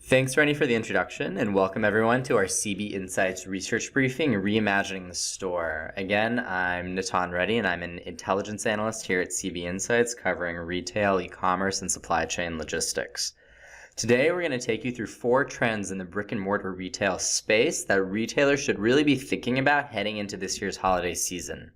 Thanks, Rennie, for the introduction, and welcome everyone to our CB Insights research briefing, Reimagining the Store. Again, I'm Natan Reddy, and I'm an intelligence analyst here at CB Insights, covering retail, e-commerce, and supply chain logistics. Today, we're going to take you through 4 trends in the brick-and-mortar retail space that retailers should really be thinking about heading into this year's holiday season.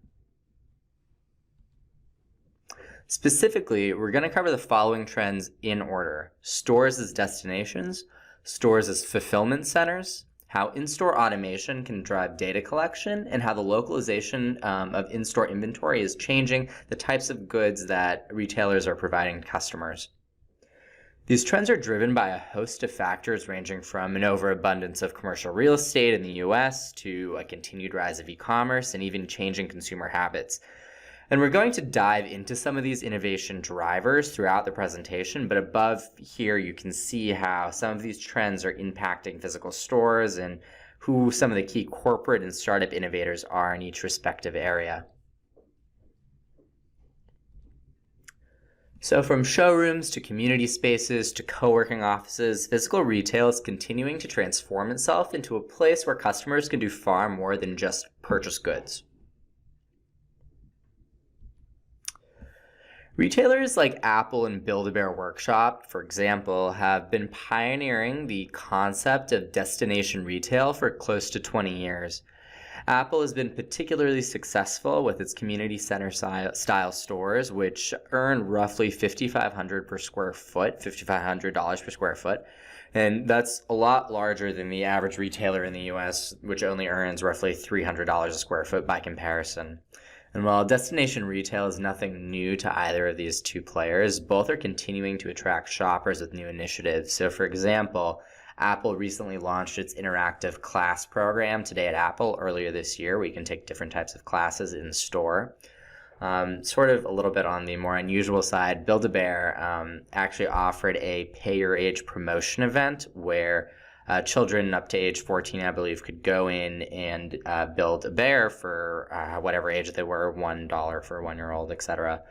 Specifically, we're going to cover the following trends in order: stores as destinations, stores as fulfillment centers, how in-store automation can drive data collection, and how the localization of in-store inventory is changing the types of goods that retailers are providing to customers. These trends are driven by a host of factors ranging from an overabundance of commercial real estate in the US to a continued rise of e-commerce and even changing consumer habits. And we're going to dive into some of these innovation drivers throughout the presentation, but above here you can see how some of these trends are impacting physical stores and who some of the key corporate and startup innovators are in each respective area. So from showrooms to community spaces to co-working offices, physical retail is continuing to transform itself into a place where customers can do far more than just purchase goods. Retailers like Apple and Build-A-Bear Workshop, for example, have been pioneering the concept of destination retail for close to 20 years. Apple has been particularly successful with its community center style stores, which earn roughly $5,500 per square foot, $5,500 per square foot. And that's a lot larger than the average retailer in the US, which only earns roughly $300 a square foot by comparison. And while destination retail is nothing new to either of these two players, both are continuing to attract shoppers with new initiatives. So for example, Apple recently launched its interactive class program, Today at Apple, earlier this year, where you can take different types of classes in store. Sort of a little bit on the more unusual side, Build-A-Bear actually offered a pay your age promotion event where children up to age 14, I believe, could go in and build a bear for whatever age they were, $1 for a 1-year-old, etc.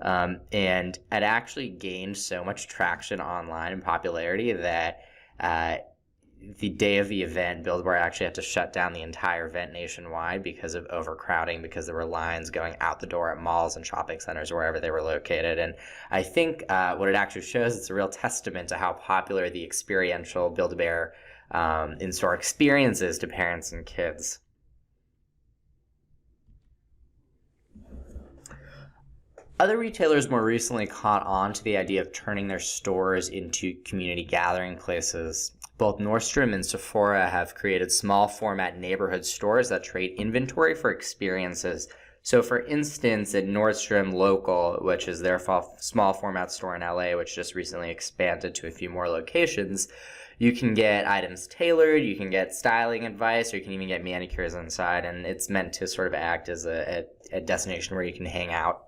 And it actually gained so much traction online and popularity that the day of the event, Build-A-Bear actually had to shut down the entire event nationwide because of overcrowding, because there were lines going out the door at malls and shopping centers wherever they were located. And I think what it actually shows, it's a real testament to how popular the experiential Build-A-Bear in-store experience is to parents and kids. Other retailers more recently caught on to the idea of turning their stores into community gathering places. Both Nordstrom and Sephora have created small format neighborhood stores that trade inventory for experiences. So for instance, at Nordstrom Local, which is their small format store in LA, which just recently expanded to a few more locations, you can get items tailored, you can get styling advice, or you can even get manicures inside, and it's meant to sort of act as a destination where you can hang out.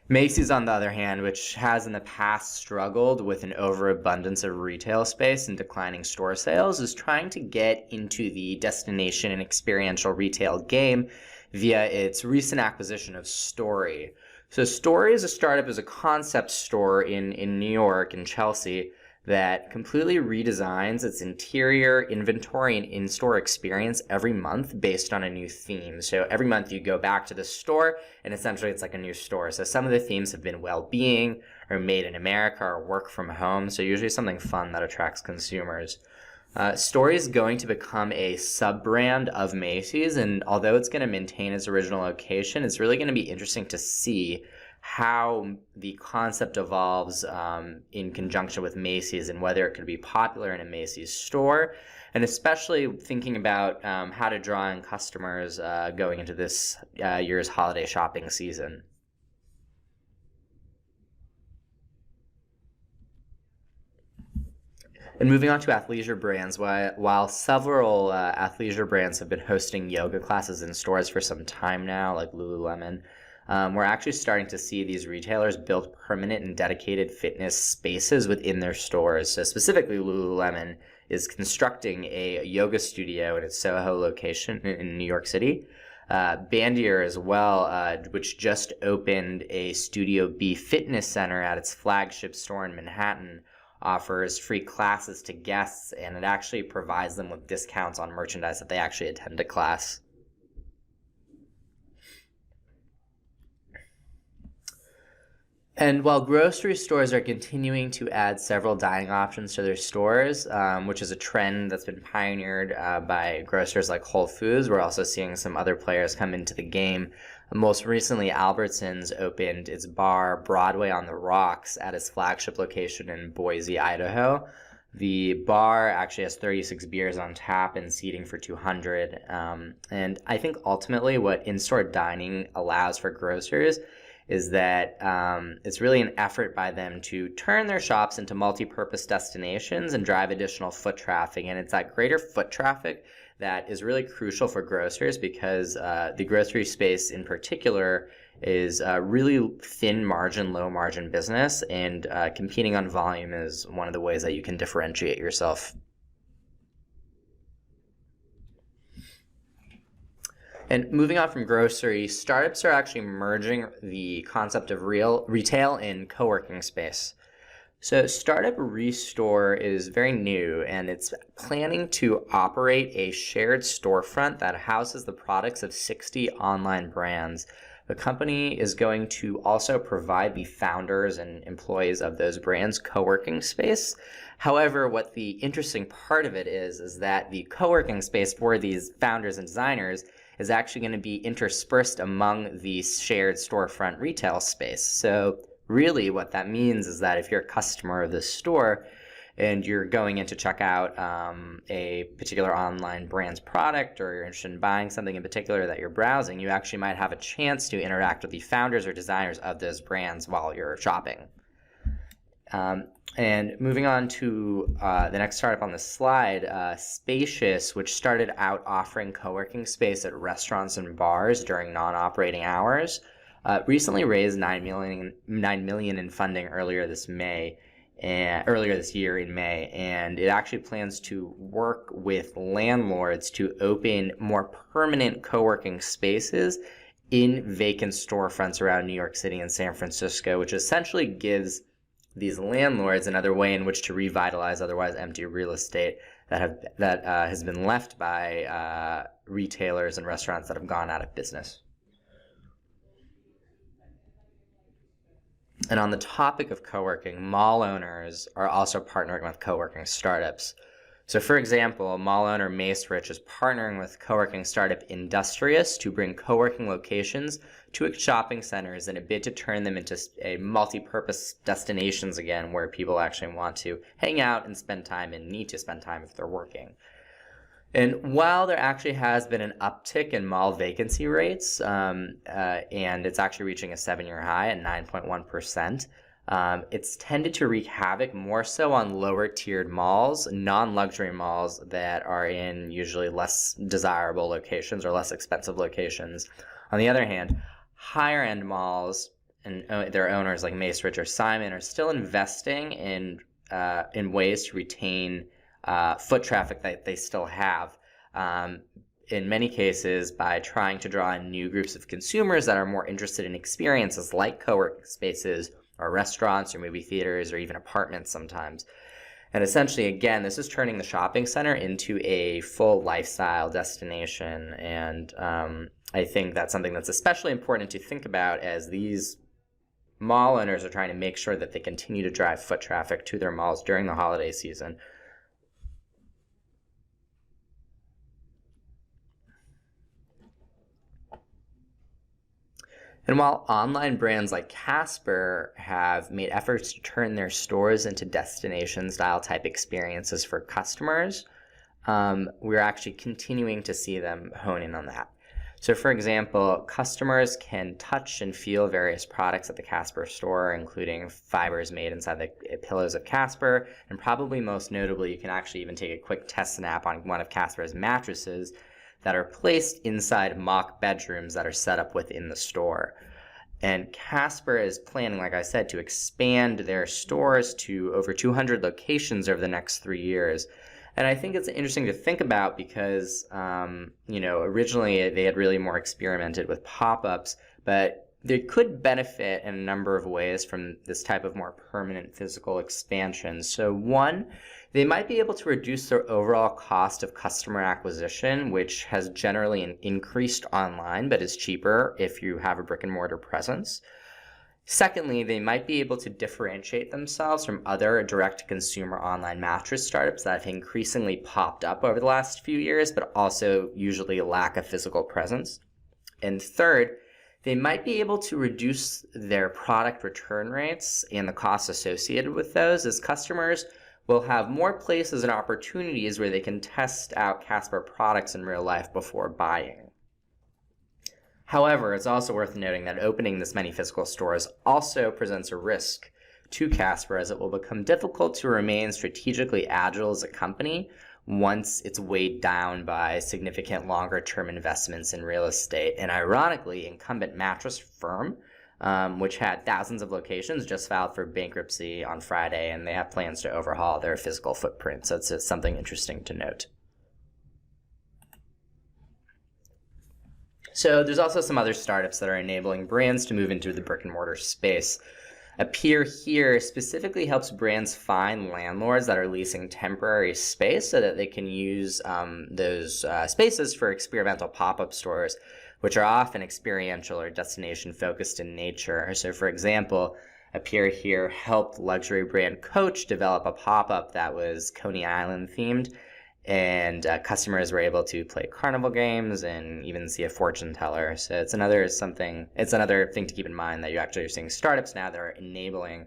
Macy's, on the other hand, which has in the past struggled with an overabundance of retail space and declining store sales, is trying to get into the destination and experiential retail game via its recent acquisition of Story. So Story is a startup, as a concept store in New York, in Chelsea, that completely redesigns its interior, inventory, and in-store experience every month based on a new theme. So every month you go back to the store, and essentially it's like a new store. So some of the themes have been well-being, or made in America, or work from home. So usually something fun that attracts consumers. Story is going to become a sub-brand of Macy's, and although it's going to maintain its original location, it's really going to be interesting to see how the concept evolves in conjunction with Macy's, and whether it could be popular in a Macy's store, and especially thinking about how to draw in customers going into this year's holiday shopping season. And moving on to athleisure brands, while several athleisure brands have been hosting yoga classes in stores for some time now, like Lululemon, we're actually starting to see these retailers build permanent and dedicated fitness spaces within their stores. So specifically, Lululemon is constructing a yoga studio in its Soho location in New York City. Bandier as well, which just opened a Studio B fitness center at its flagship store in Manhattan, offers free classes to guests, and it actually provides them with discounts on merchandise that they actually attend a class. And while grocery stores are continuing to add several dining options to their stores, which is a trend that's been pioneered by grocers like Whole Foods, we're also seeing some other players come into the game. Most recently, Albertsons opened its bar Broadway on the Rocks at its flagship location in Boise, Idaho. The bar actually has 36 beers on tap and seating for 200. And I think ultimately what in-store dining allows for grocers is that it's really an effort by them to turn their shops into multi-purpose destinations and drive additional foot traffic. And it's that greater foot traffic that is really crucial for grocers, because the grocery space in particular is a really thin margin, low margin business, and competing on volume is one of the ways that you can differentiate yourself. And moving on from grocery, startups are actually merging the concept of retail and co-working space. So Startup Restore is very new, and it's planning to operate a shared storefront that houses the products of 60 online brands. The company is going to also provide the founders and employees of those brands co-working space. However, what the interesting part of it is that the co-working space for these founders and designers is actually going to be interspersed among the shared storefront retail space. So really what that means is that if you're a customer of this store and you're going in to check out a particular online brand's product, or you're interested in buying something in particular that you're browsing, you actually might have a chance to interact with the founders or designers of those brands while you're shopping. And moving on to the next startup on the slide, Spacious, which started out offering co-working space at restaurants and bars during non-operating hours, recently raised $9 million in funding earlier this year in May, and it actually plans to work with landlords to open more permanent co-working spaces in vacant storefronts around New York City and San Francisco, which essentially gives these landlords another way in which to revitalize otherwise empty real estate that has been left by retailers and restaurants that have gone out of business. And on the topic of co-working, mall owners are also partnering with co-working startups. So for example, mall owner Macerich is partnering with co-working startup Industrious to bring co-working locations to its shopping centers in a bid to turn them into a multi-purpose destinations again, where people actually want to hang out and spend time and need to spend time if they're working. And while there actually has been an uptick in mall vacancy rates, and it's actually reaching a 7-year high at 9.1%, it's tended to wreak havoc more so on lower tiered malls, non-luxury malls that are in usually less desirable locations or less expensive locations. On the other hand, higher end malls and their owners like Macerich or Simon are still investing in ways to retain foot traffic that they still have. In many cases, by trying to draw in new groups of consumers that are more interested in experiences like co-working spaces or restaurants or movie theaters or even apartments sometimes. And essentially, again, this is turning the shopping center into a full lifestyle destination. And I think that's something that's especially important to think about as these mall owners are trying to make sure that they continue to drive foot traffic to their malls during the holiday season. And while online brands like Casper have made efforts to turn their stores into destination-style type experiences for customers, we're actually continuing to see them hone in on that. So for example, customers can touch and feel various products at the Casper store, including fibers made inside the pillows of Casper, and probably most notably, you can actually even take a quick test nap on one of Casper's mattresses that are placed inside mock bedrooms that are set up within the store. And Casper is planning, like I said, to expand their stores to over 200 locations over the next 3 years. And I think it's interesting to think about because, originally they had really more experimented with pop-ups, but they could benefit in a number of ways from this type of more permanent physical expansion. So one, they might be able to reduce their overall cost of customer acquisition, which has generally increased online, but is cheaper if you have a brick and mortar presence. Secondly, they might be able to differentiate themselves from other direct-to-consumer online mattress startups that have increasingly popped up over the last few years, but also usually lack a physical presence. And third, they might be able to reduce their product return rates and the costs associated with those, as customers will have more places and opportunities where they can test out Casper products in real life before buying. However, it's also worth noting that opening this many physical stores also presents a risk to Casper, as it will become difficult to remain strategically agile as a company once it's weighed down by significant longer-term investments in real estate. And ironically, incumbent mattress firm, which had thousands of locations, just filed for bankruptcy on Friday, and they have plans to overhaul their physical footprint. So it's something interesting to note. So there's also some other startups that are enabling brands to move into the brick and mortar space. Appear Here specifically helps brands find landlords that are leasing temporary space so that they can use those spaces for experimental pop-up stores, which are often experiential or destination focused in nature. So for example, Appear Here helped luxury brand Coach develop a pop-up that was Coney Island themed, and customers were able to play carnival games and even see a fortune teller. So it's another thing to keep in mind, that you actually are seeing startups now that are enabling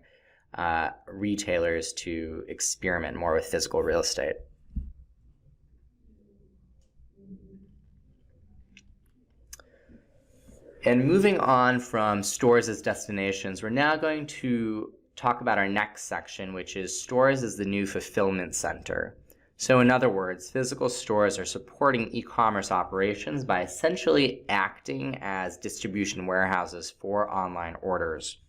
retailers to experiment more with physical real estate. And moving on from stores as destinations, we're now going to talk about our next section, which is stores as the new fulfillment center. So in other words, physical stores are supporting e-commerce operations by essentially acting as distribution warehouses for online orders.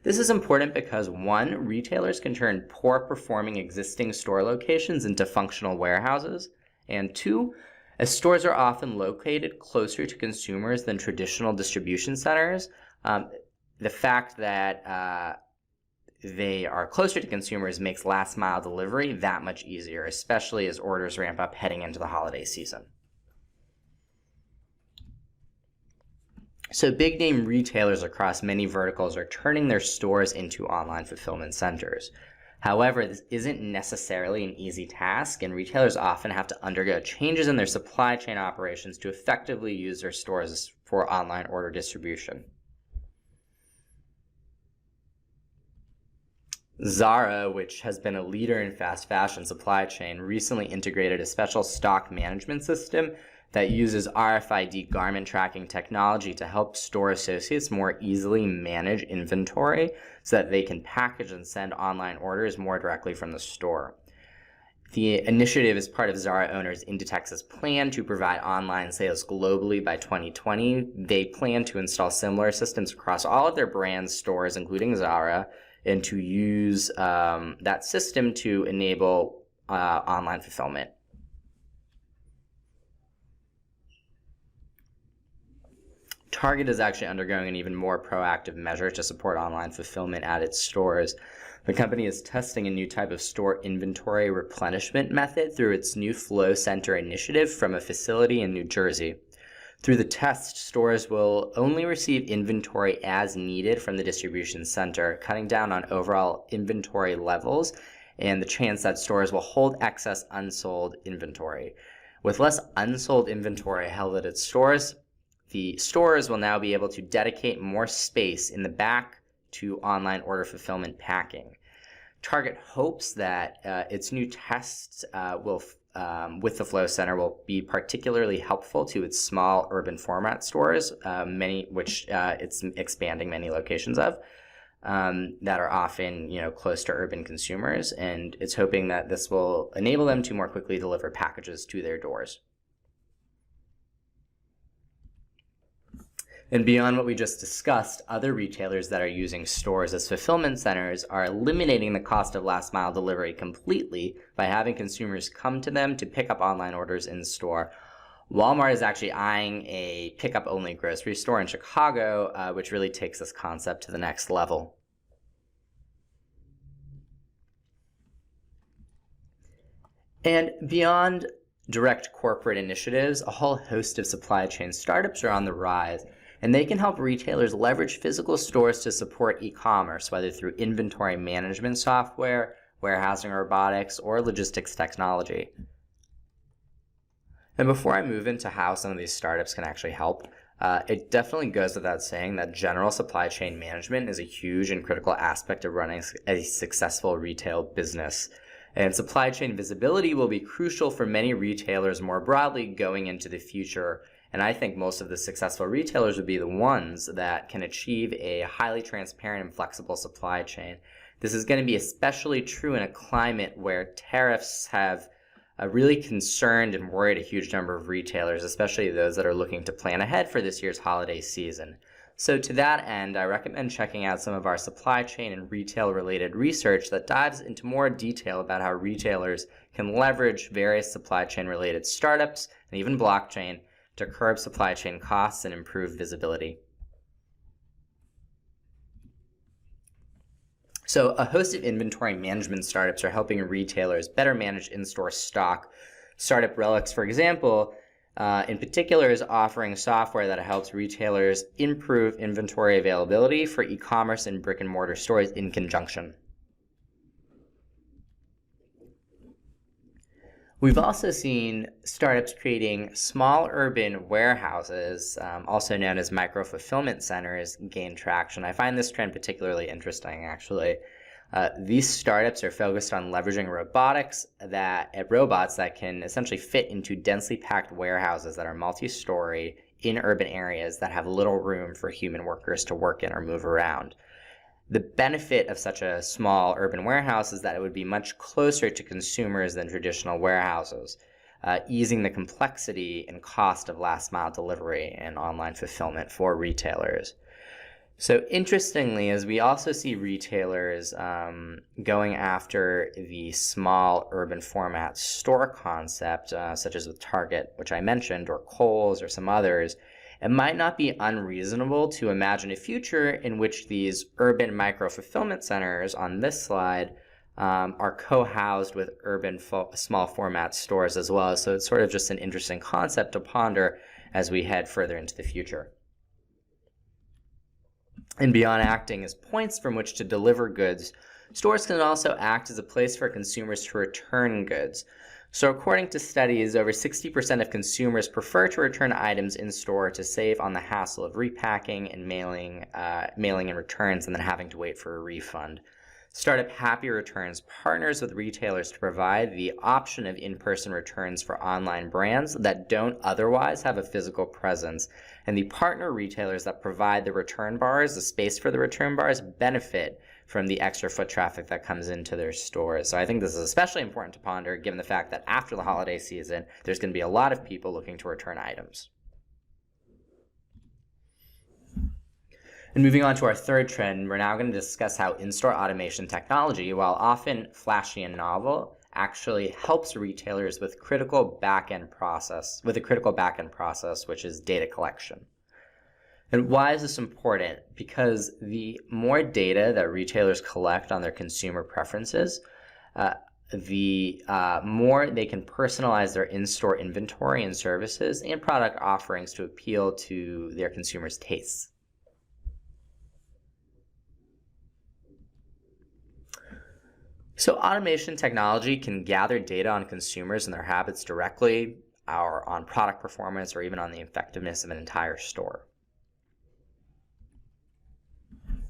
This is important because, one, retailers can turn poor performing existing store locations into functional warehouses, and two, as stores are often located closer to consumers than traditional distribution centers, the fact that they are closer to consumers makes last mile delivery that much easier, especially as orders ramp up heading into the holiday season. So big name retailers across many verticals are turning their stores into online fulfillment centers. However, this isn't necessarily an easy task, and retailers often have to undergo changes in their supply chain operations to effectively use their stores for online order distribution. Zara, which has been a leader in fast fashion supply chain, recently integrated a special stock management system that uses RFID garment tracking technology to help store associates more easily manage inventory so that they can package and send online orders more directly from the store. The initiative is part of Zara owners Inditex's plan to provide online sales globally by 2020. They plan to install similar systems across all of their brand stores, including Zara, and to use that system to enable online fulfillment. Target is actually undergoing an even more proactive measure to support online fulfillment at its stores. The company is testing a new type of store inventory replenishment method through its new Flow Center initiative from a facility in New Jersey. Through the test, stores will only receive inventory as needed from the distribution center, cutting down on overall inventory levels and the chance that stores will hold excess unsold inventory. With less unsold inventory held at its stores, the stores will now be able to dedicate more space in the back to online order fulfillment packing. Target hopes that its new tests with the Flow Center will be particularly helpful to its small urban format stores, which it's expanding many locations of, that are often close to urban consumers, and it's hoping that this will enable them to more quickly deliver packages to their doors. And beyond what we just discussed, other retailers that are using stores as fulfillment centers are eliminating the cost of last mile delivery completely by having consumers come to them to pick up online orders in store. Walmart is actually eyeing a pickup only grocery store in Chicago, which really takes this concept to the next level. And beyond direct corporate initiatives, a whole host of supply chain startups are on the rise, and they can help retailers leverage physical stores to support e-commerce, whether through inventory management software, warehousing robotics, or logistics technology. And before I move into how some of these startups can actually help, it definitely goes without saying that general supply chain management is a huge and critical aspect of running a successful retail business. And supply chain visibility will be crucial for many retailers more broadly going into the future. And I think most of the successful retailers would be the ones that can achieve a highly transparent and flexible supply chain. This is going to be especially true in a climate where tariffs have really concerned and worried a huge number of retailers, especially those that are looking to plan ahead for this year's holiday season. So to that end, I recommend checking out some of our supply chain and retail related research that dives into more detail about how retailers can leverage various supply chain related startups and even blockchain to curb supply chain costs and improve visibility. So a host of inventory management startups are helping retailers better manage in-store stock. Startup Relics, for example, in particular, is offering software that helps retailers improve inventory availability for e-commerce and brick-and-mortar stores in conjunction. We've also seen startups creating small urban warehouses, also known as micro-fulfillment centers, gain traction. I find this trend particularly interesting, actually. These startups are focused on leveraging robots that can essentially fit into densely packed warehouses that are multi-story in urban areas that have little room for human workers to work in or move around. The benefit of such a small urban warehouse is that it would be much closer to consumers than traditional warehouses, easing the complexity and cost of last mile delivery and online fulfillment for retailers. So interestingly, as we also see retailers going after the small urban format store concept, such as with Target, which I mentioned, or Kohl's or some others, it might not be unreasonable to imagine a future in which these urban micro-fulfillment centers on this slide are co-housed with urban small format stores as well. So it's sort of just an interesting concept to ponder as we head further into the future. And beyond acting as points from which to deliver goods, stores can also act as a place for consumers to return goods. So according to studies, over 60% of consumers prefer to return items in store to save on the hassle of repacking and mailing and returns and then having to wait for a refund. Startup Happy Returns partners with retailers to provide the option of in-person returns for online brands that don't otherwise have a physical presence. And the partner retailers that provide the return bars, the space for the return bars, benefit from the extra foot traffic that comes into their stores. So I think this is especially important to ponder given the fact that after the holiday season, there's going to be a lot of people looking to return items. And moving on to our third trend, we're now going to discuss how in-store automation technology, while often flashy and novel, actually helps retailers with a critical back-end process, which is data collection. And why is this important? Because the more data that retailers collect on their consumer preferences, the more they can personalize their in-store inventory and services and product offerings to appeal to their consumers' tastes. So automation technology can gather data on consumers and their habits directly, or on product performance, or even on the effectiveness of an entire store.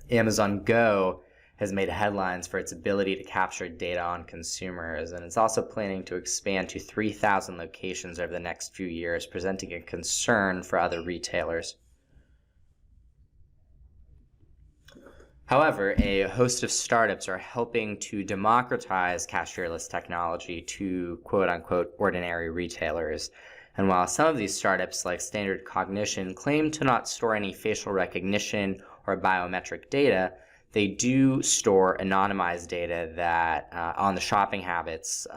Amazon Go has made headlines for its ability to capture data on consumers, and it's also planning to expand to 3,000 locations over the next few years, presenting a concern for other retailers. However, a host of startups are helping to democratize cashierless technology to quote-unquote ordinary retailers. And while some of these startups, like Standard Cognition, claim to not store any facial recognition or biometric data, they do store anonymized data that on the shopping habits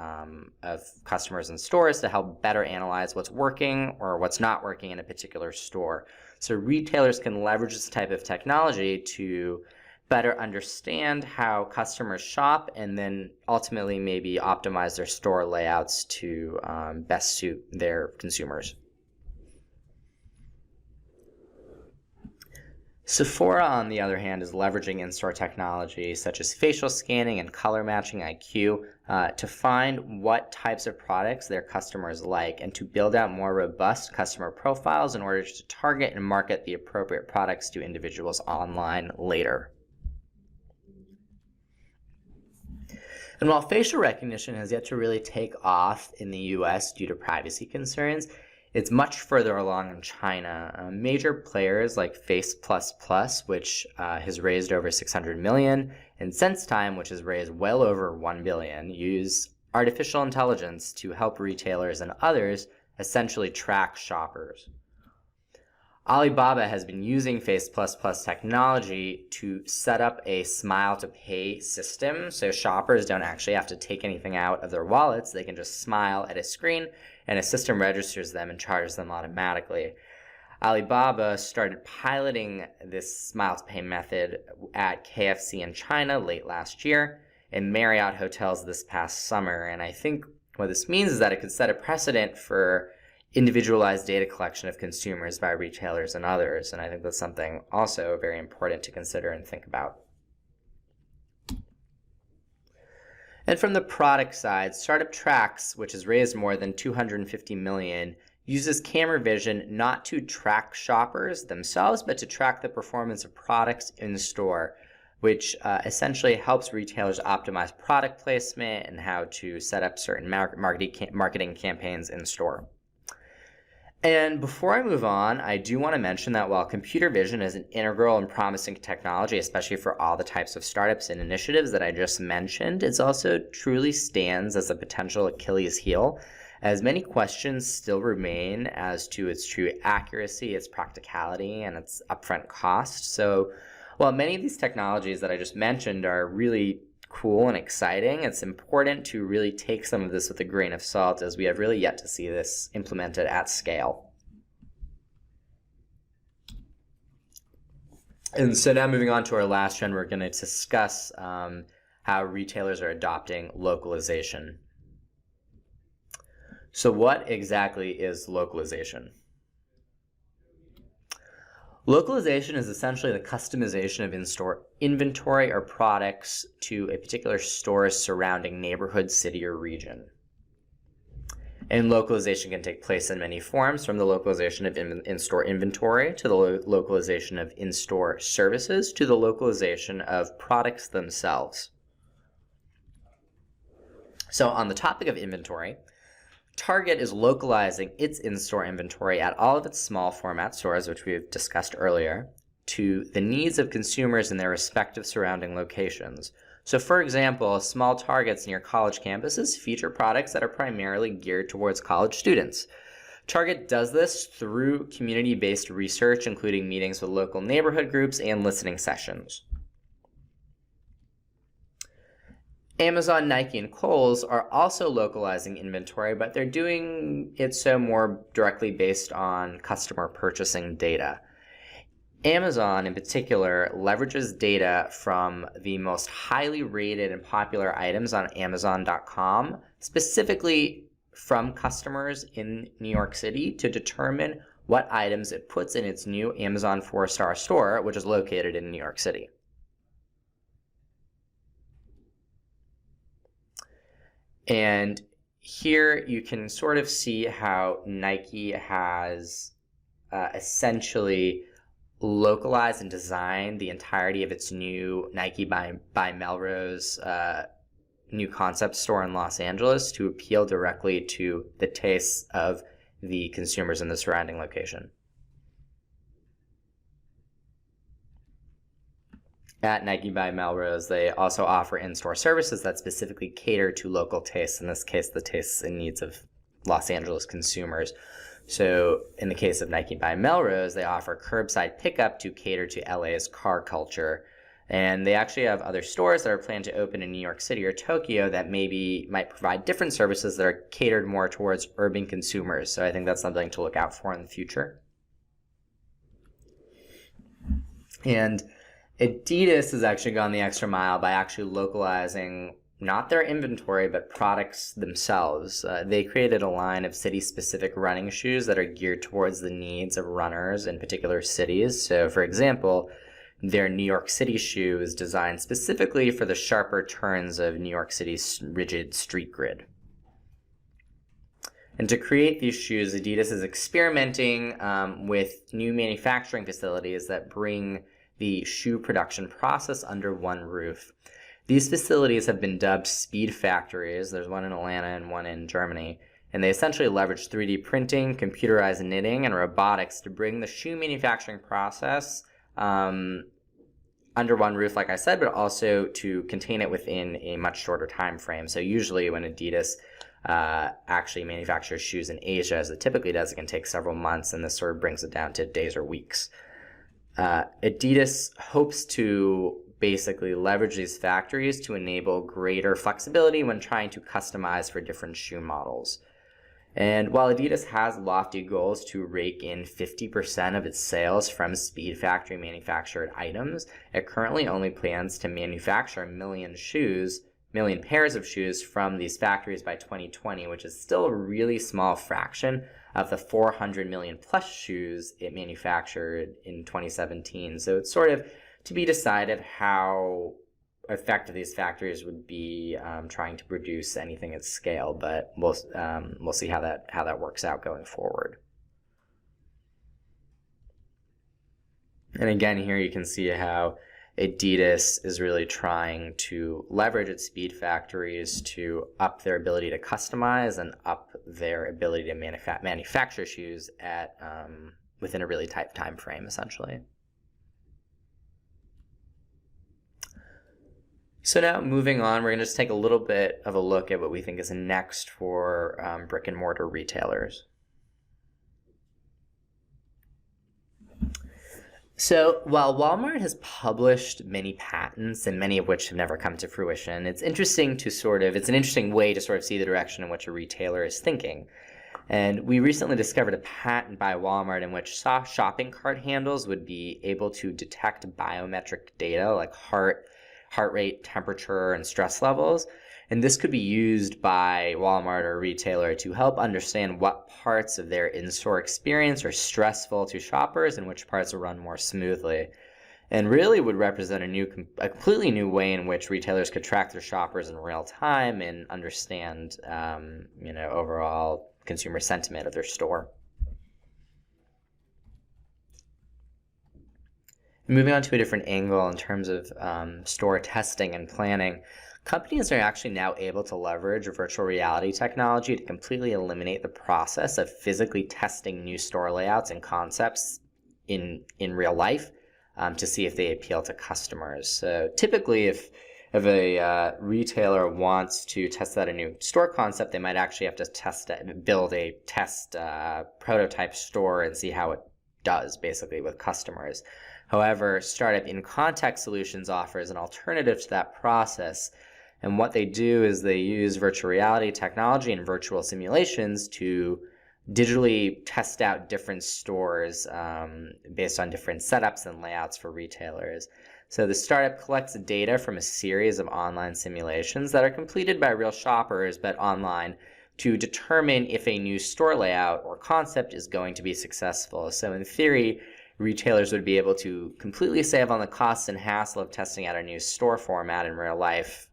of customers in stores to help better analyze what's working or what's not working in a particular store. So retailers can leverage this type of technology to better understand how customers shop and then ultimately maybe optimize their store layouts to best suit their consumers. Sephora, on the other hand, is leveraging in-store technology such as facial scanning and color matching IQ to find what types of products their customers like and to build out more robust customer profiles in order to target and market the appropriate products to individuals online later. And while facial recognition has yet to really take off in the US due to privacy concerns, it's much further along in China. Major players like Face++, which has raised over 600 million, and SenseTime, which has raised well over 1 billion, use artificial intelligence to help retailers and others essentially track shoppers. Alibaba has been using Face++ technology to set up a smile to pay system, so shoppers don't actually have to take anything out of their wallets. They can just smile at a screen and a system registers them and charges them automatically. Alibaba started piloting this smile to pay method at KFC in China late last year and Marriott hotels this past summer. And I think what this means is that it could set a precedent for individualized data collection of consumers by retailers and others. And I think that's something also very important to consider and think about. And from the product side, Startup Tracks, which has raised more than 250 million, uses camera vision not to track shoppers themselves, but to track the performance of products in the store, which essentially helps retailers optimize product placement and how to set up certain marketing campaigns in store. And before I move on, I do want to mention that while computer vision is an integral and promising technology, especially for all the types of startups and initiatives that I just mentioned, it also truly stands as a potential Achilles heel, as many questions still remain as to its true accuracy, its practicality, and its upfront cost. So while many of these technologies that I just mentioned are really cool and exciting, it's important to really take some of this with a grain of salt, as we have really yet to see this implemented at scale. And so now moving on to our last trend, we're going to discuss how retailers are adopting localization. So what exactly is localization? Localization is essentially the customization of in-store inventory or products to a particular store's surrounding neighborhood, city, or region. And localization can take place in many forms, from the localization of in-store inventory to the localization of in-store services to the localization of products themselves. So on the topic of inventory, Target is localizing its in-store inventory at all of its small format stores, which we've discussed earlier, to the needs of consumers in their respective surrounding locations. So for example, small Targets near college campuses feature products that are primarily geared towards college students. Target does this through community-based research, including meetings with local neighborhood groups and listening sessions. Amazon, Nike, and Kohl's are also localizing inventory, but they're doing it so more directly based on customer purchasing data. Amazon, in particular, leverages data from the most highly rated and popular items on Amazon.com, specifically from customers in New York City, to determine what items it puts in its new Amazon 4-star store, which is located in New York City. And here you can sort of see how Nike has essentially localized and designed the entirety of its new Nike by Melrose new concept store in Los Angeles to appeal directly to the tastes of the consumers in the surrounding location. At Nike by Melrose, they also offer in-store services that specifically cater to local tastes, in this case, the tastes and needs of Los Angeles consumers. So in the case of Nike by Melrose, they offer curbside pickup to cater to LA's car culture. And they actually have other stores that are planned to open in New York City or Tokyo that might provide different services that are catered more towards urban consumers. So I think that's something to look out for in the future. And Adidas has actually gone the extra mile by actually localizing not their inventory, but products themselves. They created a line of city-specific running shoes that are geared towards the needs of runners in particular cities. So, for example, their New York City shoe is designed specifically for the sharper turns of New York City's rigid street grid. And to create these shoes, Adidas is experimenting with new manufacturing facilities that bring the shoe production process under one roof. These facilities have been dubbed speed factories. There's one in Atlanta and one in Germany. And they essentially leverage 3D printing, computerized knitting, and robotics to bring the shoe manufacturing process under one roof, like I said, but also to contain it within a much shorter time frame. So usually when Adidas actually manufactures shoes in Asia, as it typically does, it can take several months, and this sort of brings it down to days or weeks. Adidas hopes to basically leverage these factories to enable greater flexibility when trying to customize for different shoe models. And while Adidas has lofty goals to rake in 50% of its sales from speed factory manufactured items, it currently only plans to manufacture 1 million pairs of shoes from these factories by 2020, which is still a really small fraction of the 400 million plus shoes it manufactured in 2017. So it's sort of to be decided how effective these factories would be trying to produce anything at scale, but we'll see how that works out going forward. And again, here you can see how Adidas is really trying to leverage its speed factories to up their ability to customize and up their ability to manufacture shoes at within a really tight time frame, essentially. So now moving on, we're going to just take a little bit of a look at what we think is next for brick and mortar retailers. So while Walmart has published many patents, and many of which have never come to fruition, it's an interesting way to sort of see the direction in which a retailer is thinking. And we recently discovered a patent by Walmart in which shopping cart handles would be able to detect biometric data like heart rate, temperature, and stress levels. And this could be used by Walmart or a retailer to help understand what parts of their in-store experience are stressful to shoppers and which parts will run more smoothly. And really would represent a completely new way in which retailers could track their shoppers in real time and understand, overall consumer sentiment of their store. Moving on to a different angle in terms of store testing and planning, companies are actually now able to leverage virtual reality technology to completely eliminate the process of physically testing new store layouts and concepts in real life to see if they appeal to customers. So typically, if a retailer wants to test out a new store concept, they might actually have to build a test prototype store and see how it does, basically, with customers. However, Startup in Context Solutions offers an alternative to that process. And what they do is they use virtual reality technology and virtual simulations to digitally test out different stores based on different setups and layouts for retailers. So the startup collects data from a series of online simulations that are completed by real shoppers but online to determine if a new store layout or concept is going to be successful. So in theory, retailers would be able to completely save on the cost and hassle of testing out a new store format in real life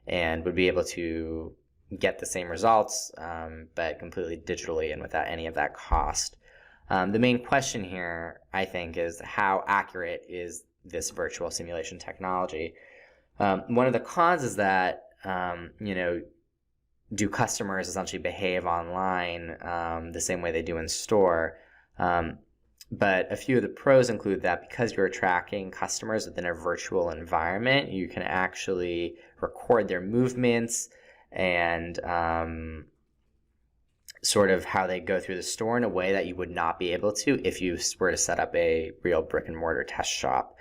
and would be able to get the same results, but completely digitally and without any of that cost. The main question here, I think, is how accurate is this virtual simulation technology? One of the cons is that, do customers essentially behave online the same way they do in store? But a few of the pros include that because you're tracking customers within a virtual environment, you can actually record their movements and sort of how they go through the store in a way that you would not be able to if you were to set up a real brick and mortar test shop.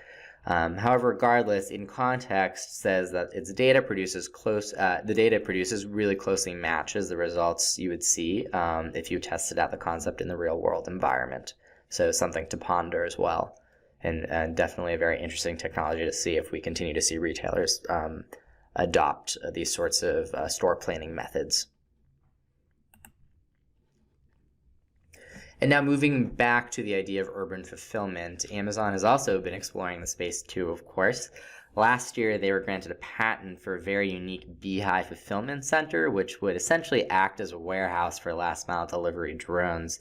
However, regardless, in context, says that its data produces the data it produces really closely matches the results you would see if you tested out the concept in the real world environment. So something to ponder as well, and definitely a very interesting technology to see if we continue to see retailers adopt these sorts of store planning methods. And now moving back to the idea of urban fulfillment, Amazon has also been exploring the space too, of course. Last year, they were granted a patent for a very unique beehive fulfillment center, which would essentially act as a warehouse for last-mile delivery drones.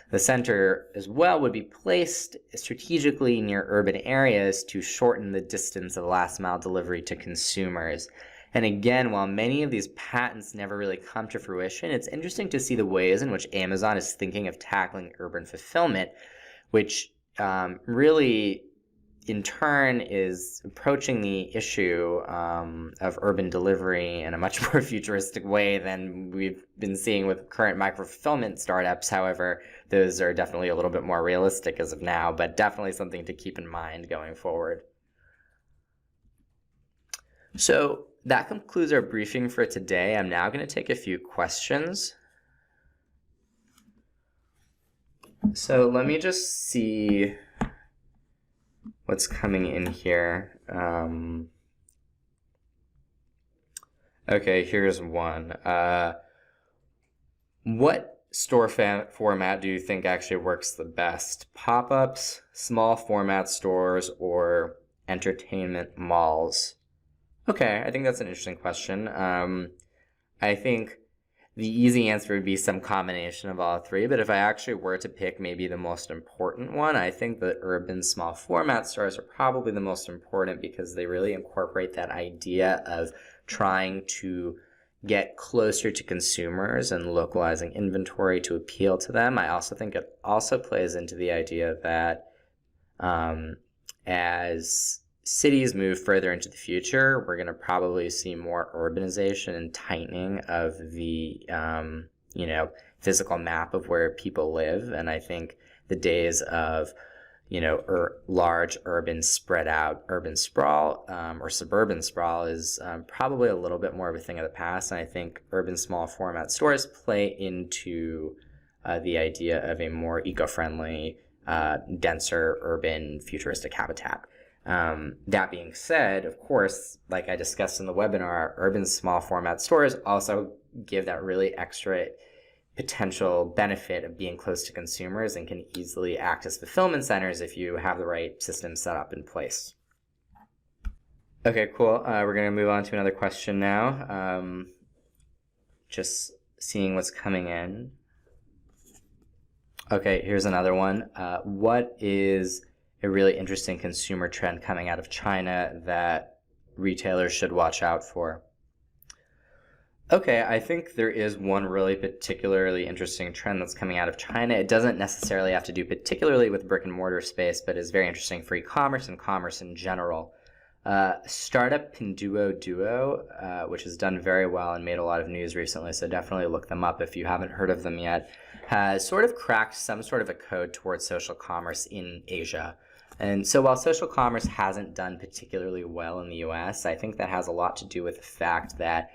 The center as well would be placed strategically near urban areas to shorten the distance of last-mile delivery to consumers. And again, while many of these patents never really come to fruition, it's interesting to see the ways in which Amazon is thinking of tackling urban fulfillment, which really, in turn, is approaching the issue of urban delivery in a much more futuristic way than we've been seeing with current micro-fulfillment startups. However, those are definitely a little bit more realistic as of now, but definitely something to keep in mind going forward. So that concludes our briefing for today. I'm now going to take a few questions. So let me just see what's coming in here. Okay, here's one. What store format do you think actually works the best? Pop-ups, small format stores, or entertainment malls? Okay, I think that's an interesting question. I think the easy answer would be some combination of all three, but if I actually were to pick maybe the most important one, I think the urban small format stores are probably the most important because they really incorporate that idea of trying to get closer to consumers and localizing inventory to appeal to them. I also think it also plays into the idea that as cities move further into the future, we're going to probably see more urbanization and tightening of the, physical map of where people live. And I think the days of, large urban spread out urban sprawl or suburban sprawl is probably a little bit more of a thing of the past. And I think urban small format stores play into the idea of a more eco-friendly, denser, urban, futuristic habitat. That being said, of course, like I discussed in the webinar, urban small format stores also give that really extra potential benefit of being close to consumers and can easily act as fulfillment centers if you have the right system set up in place. Okay, cool. We're going to move on to another question now. Just seeing what's coming in. Okay, here's another one. What is a really interesting consumer trend coming out of China that retailers should watch out for? Okay, I think there is one really particularly interesting trend that's coming out of China. It doesn't necessarily have to do particularly with brick and mortar space, but is very interesting for e-commerce and commerce in general. Startup Pinduoduo, which has done very well and made a lot of news recently, so definitely look them up if you haven't heard of them yet, has sort of cracked some sort of a code towards social commerce in Asia. And so while social commerce hasn't done particularly well in the US, I think that has a lot to do with the fact that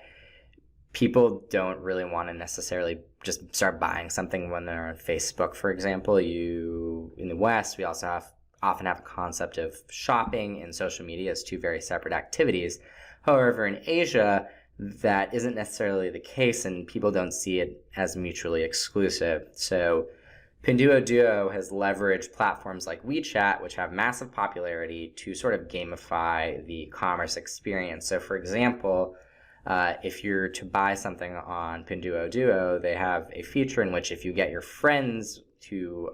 people don't really want to necessarily just start buying something when they're on Facebook, for example. In the West, we also often have a concept of shopping and social media as two very separate activities. However, in Asia, that isn't necessarily the case, and people don't see it as mutually exclusive. So Pinduoduo has leveraged platforms like WeChat, which have massive popularity, to sort of gamify the commerce experience. So for example, if you're to buy something on Pinduoduo, they have a feature in which if you get your friends to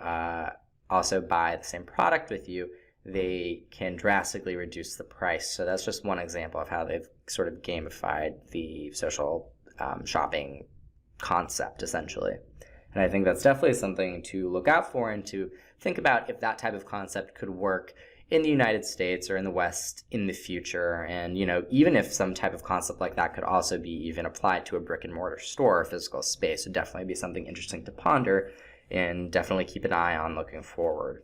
also buy the same product with you, they can drastically reduce the price. So that's just one example of how they've sort of gamified the social shopping concept, essentially. And I think that's definitely something to look out for and to think about if that type of concept could work in the United States or in the West in the future. And, even if some type of concept like that could also be even applied to a brick and mortar store or physical space, would definitely be something interesting to ponder and definitely keep an eye on looking forward.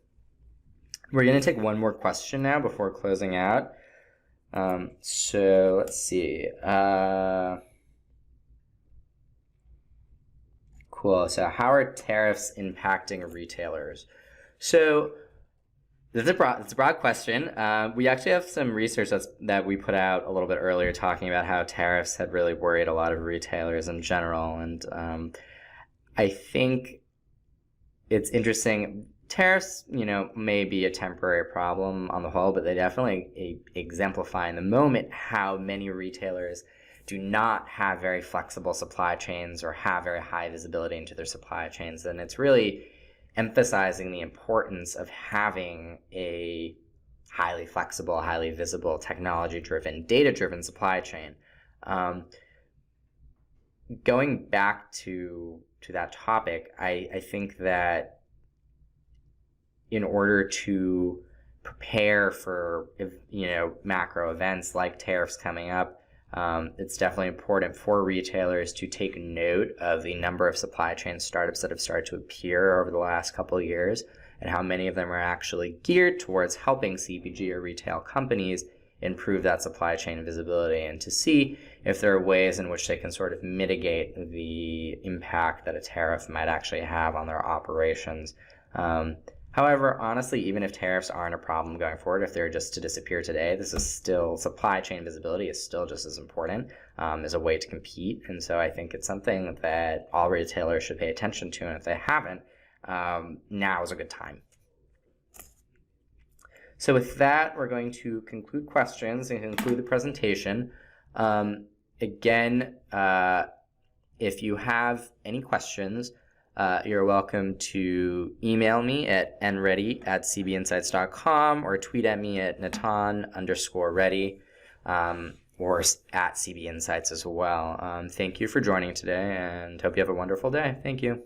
We're going to take one more question now before closing out. So let's see. Cool. So how are tariffs impacting retailers? So it's a broad question. We actually have some research that we put out a little bit earlier talking about how tariffs had really worried a lot of retailers in general. And I think it's interesting. Tariffs, may be a temporary problem on the whole, but they definitely exemplify in the moment how many retailers do not have very flexible supply chains or have very high visibility into their supply chains. And it's really emphasizing the importance of having a highly flexible, highly visible, technology-driven, data-driven supply chain. Going back to that topic, I think that in order to prepare for, macro events like tariffs coming up, it's definitely important for retailers to take note of the number of supply chain startups that have started to appear over the last couple of years and how many of them are actually geared towards helping CPG or retail companies improve that supply chain visibility, and to see if there are ways in which they can sort of mitigate the impact that a tariff might actually have on their operations. However, honestly, even if tariffs aren't a problem going forward, if they're just to disappear today, this is still, supply chain visibility is still just as important as a way to compete. And so I think it's something that all retailers should pay attention to. And if they haven't, now is a good time. So with that, we're going to conclude questions and conclude the presentation. Again, if you have any questions, you're welcome to email me at nready@cbinsights.com or tweet at me at natan_ready or at cbinsights as well. Thank you for joining today and hope you have a wonderful day. Thank you.